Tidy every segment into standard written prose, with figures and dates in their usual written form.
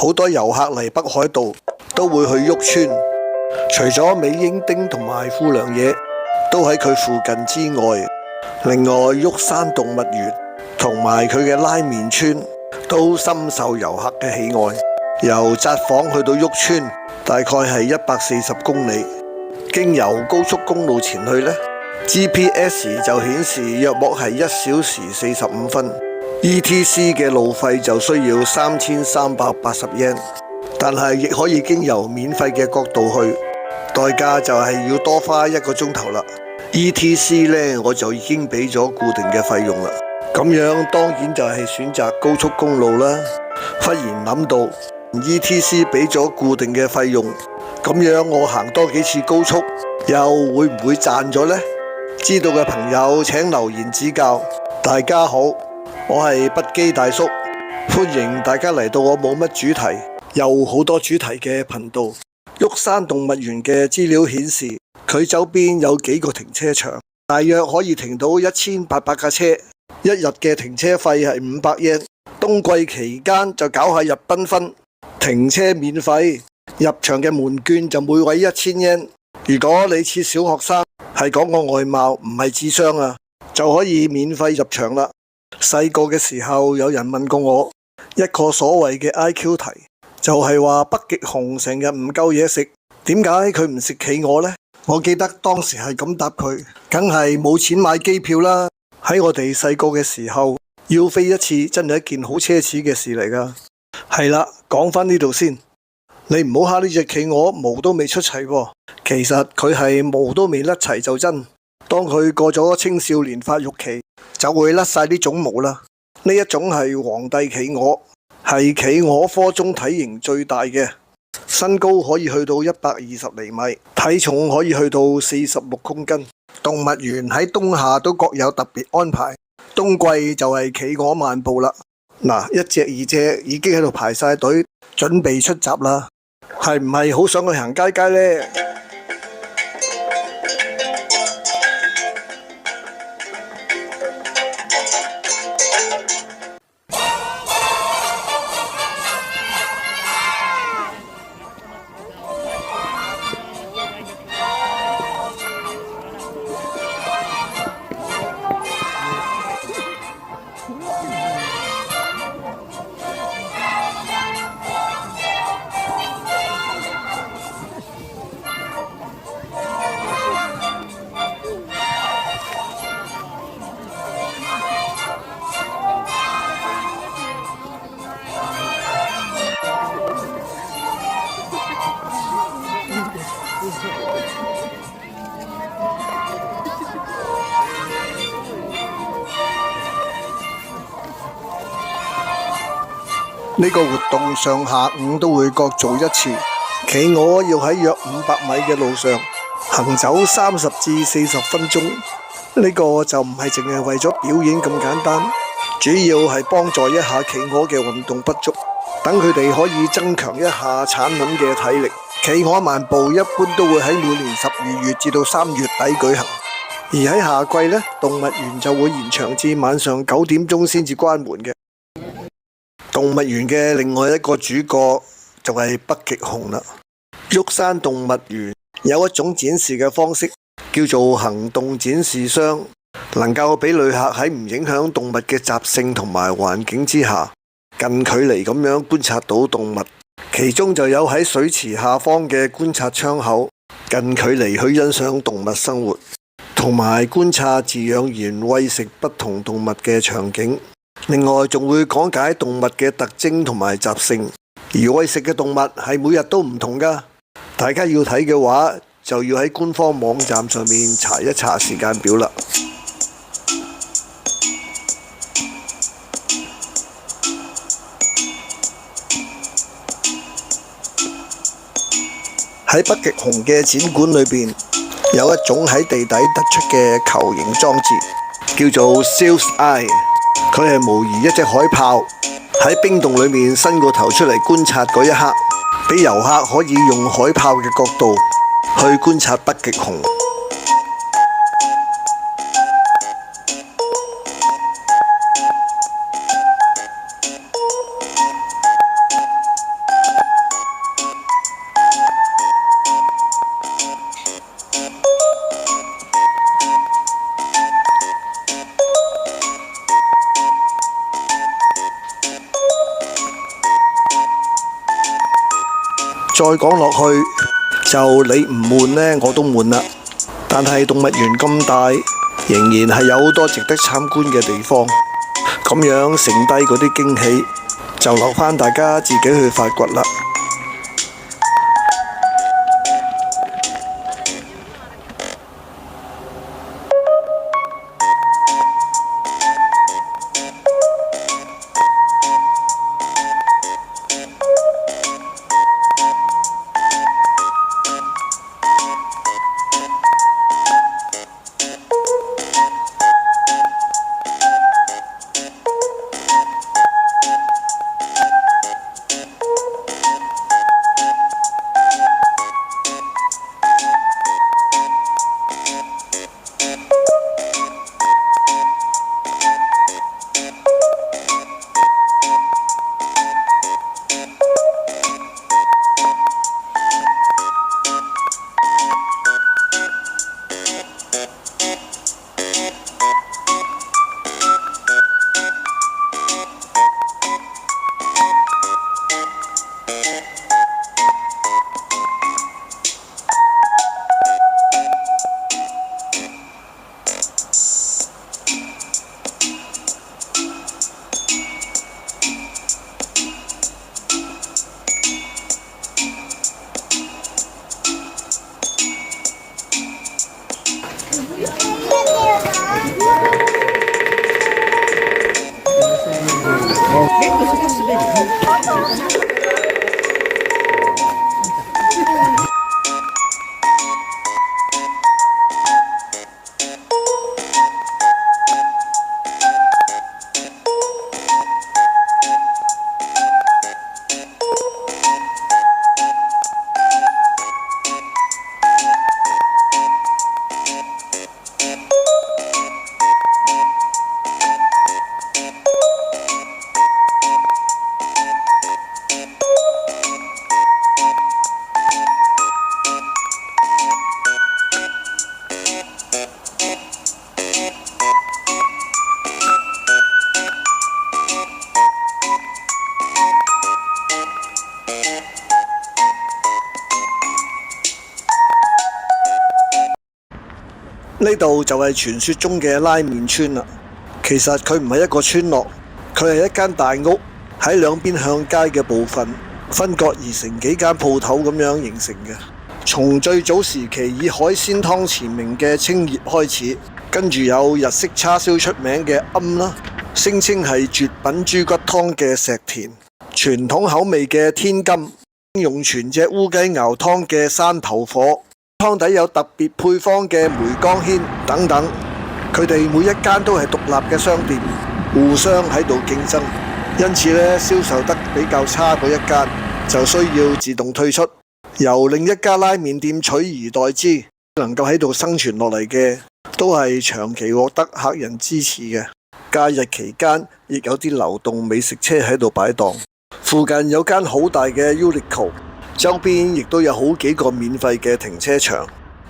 好多遊客嚟北海道都會去旭川，除咗美瑛町同埋富良野都喺佢附近之外，另外旭山動物園同埋佢嘅拉麵村都深受遊客嘅喜愛。由札幌去到旭川大概係140公里，經由高速公路前去呢， GPS 就顯示約莫係1小時45分。ETC 嘅路費就需要3380 yen， 但係亦可以經由免費嘅角度去，代價就係要多花1個鐘頭啦。ETC 呢，我就已經俾咗固定嘅費用啦，咁樣當然就係選擇高速公路啦。忽然諗到 ETC 俾咗固定嘅費用，咁樣我行多幾次高速又會唔會賺咗呢？知道嘅朋友請留言指教。大家好，我係不羈大叔，歡迎大家嚟到我冇乜主題又好多主題嘅頻道。旭山動物園嘅資料顯示，佢周邊有幾個停車場，大約可以停到1800架車，一日嘅停車費係500 yen。冬季期間就搞下日繽紛，停車免費，入場嘅門券就每位1000 yen。如果你似小學生，係講個外貌唔係智商啊，就可以免費入場啦。細個嘅時候有人問過我一個所謂嘅 IQ 題，就係話北極熊成日唔夠嘢食，點解佢唔食企鵝呢？我記得當時係咁答佢，梗係冇錢買機票啦。喺我哋細個嘅時候，要飛一次真係一件好奢侈嘅事嚟噶。係啦，講翻呢度先，你唔好蝦呢隻企鵝毛都未出齊喎，其實佢係毛都未甩齊就真。當佢過咗青少年發育期，就會甩晒啲種毛啦。呢一種係皇帝企鵝，係企鵝科中體型最大嘅，身高可以去到120厘米，體重可以去到46公斤。動物園喺冬夏都各有特別安排，冬季就係企鵝漫步啦。嗱，一隻二隻已經喺度排晒隊，準備出閘啦。係唔係好想去行街街呢？呢個活動上下午都會各做一次。企鵝要喺約500米嘅路上行走30至40分鐘，呢個就唔係淨係為咗表演咁簡單，主要係幫助一下企鵝嘅運動不足，等佢哋可以增強一下產卵嘅體力。企鵝漫步一般都會喺每年12月至到3月底舉行，而喺夏季呢，動物園就會延長至晚上9點鐘先至關門嘅。動物園嘅另外一個主角就係北極熊啦。旭山動物園有一種展示嘅方式叫做行動展示箱，能夠俾旅客喺唔影響動物嘅習性同埋環境之下，近距離咁樣觀察到動物。其中就有喺水池下方嘅觀察窗口，近距離去欣賞動物生活，同埋觀察飼養員餵食不同動物嘅場景。另外仲會講解動物嘅特徵同埋習性，而餵食嘅動物係每日都唔同㗎。大家要睇嘅話，就要喺官方網站上面查一查時間表啦。喺北極熊嘅展館裏邊，有一種喺地底突出嘅球形裝置，叫做 Seal's Eye。佢係模擬一隻海豹喺冰洞裏面伸個頭出嚟觀察嗰一刻，俾遊客可以用海豹嘅角度去觀察北極熊。再講落去，就你唔悶呢，我都悶啦。但係動物園咁大，仍然係有好多值得參觀嘅地方。咁樣剩低嗰啲驚喜，就留返大家自己去發掘啦。呢度就係傳說中嘅拉麵村啦。其實佢唔係一個村落，佢係一間大屋，喺兩邊向街嘅部分分割而成幾間鋪頭咁樣形成嘅。從最早時期以海鮮湯馳名嘅青葉開始，跟住有日式叉燒出名嘅庵啦，聲稱係絕品豬骨湯嘅石田，傳統口味嘅天金，用全隻烏雞熬湯嘅山頭火，湯底有特別配方嘅梅江軒等等。佢哋每一間都係獨立嘅商店，互相喺度競爭，因此呢，銷售得比較差嗰一間就需要自動退出，由另一家拉麵店取而代之。能夠喺度生存落嚟嘅都係長期獲得客人支持嘅。假日期間亦有啲流動美食車喺度擺檔。附近有間好大嘅 Uniqlo， 周邊亦都有好幾個免費嘅停車場。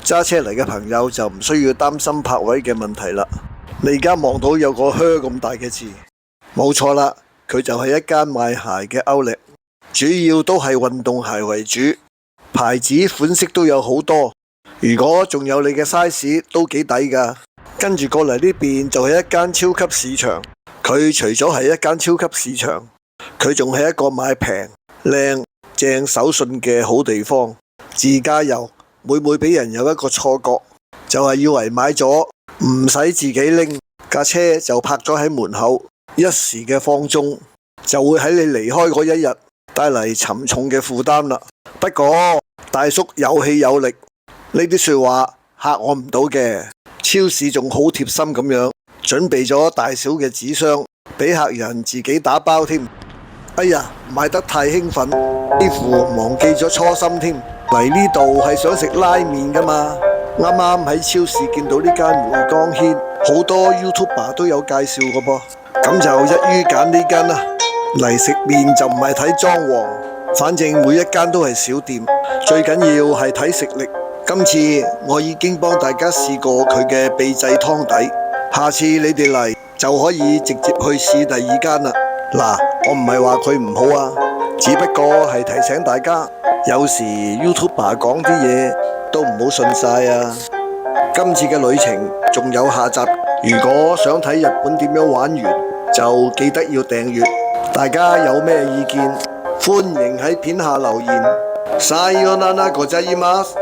揸車嚟嘅朋友就唔需要擔心泊位嘅問題啦。你而家望到有個靴咁大嘅字，冇錯啦，佢就係一間賣鞋嘅outlet，主要都係運動鞋為主，牌子款式都有好多。如果仲有你嘅 size 都幾抵噶。跟住過嚟呢邊就係一間超級市場，佢除咗係一間超級市場，佢仲係一個買平、靚、正手信嘅好地方。自駕遊每俾人有一個錯覺，就係以為買咗唔使自己拎架車就泊咗喺門口，一時嘅放縱就會喺你離開嗰一日帶嚟沉重嘅負擔啦。不過大叔有氣有力，呢啲說話嚇我唔到嘅。超市仲好貼心咁樣準備咗大小嘅紙箱俾客人自己打包添。哎呀，買得太興奮，幾乎忘記咗初心添。嚟呢度係想食拉麵噶嘛。啱啱喺超市見到呢間梅江軒，好多 YouTuber 都有介紹個噃，咁就一於揀呢間啦。嚟食麵就唔係睇裝潢，反正每一間都係小店，最緊要係睇食力。今次我已經幫大家試過佢嘅秘製湯底，下次你哋嚟就可以直接去試第二間啦。嗱，我唔係話佢唔好啊，只不過係提醒大家，有時 YouTuber 講啲嘢都唔好信晒啊！今次嘅旅程仲有下集，如果想睇日本點樣玩完，就記得要訂閱。大家有咩意見，歡迎喺片下留言。さよならございます。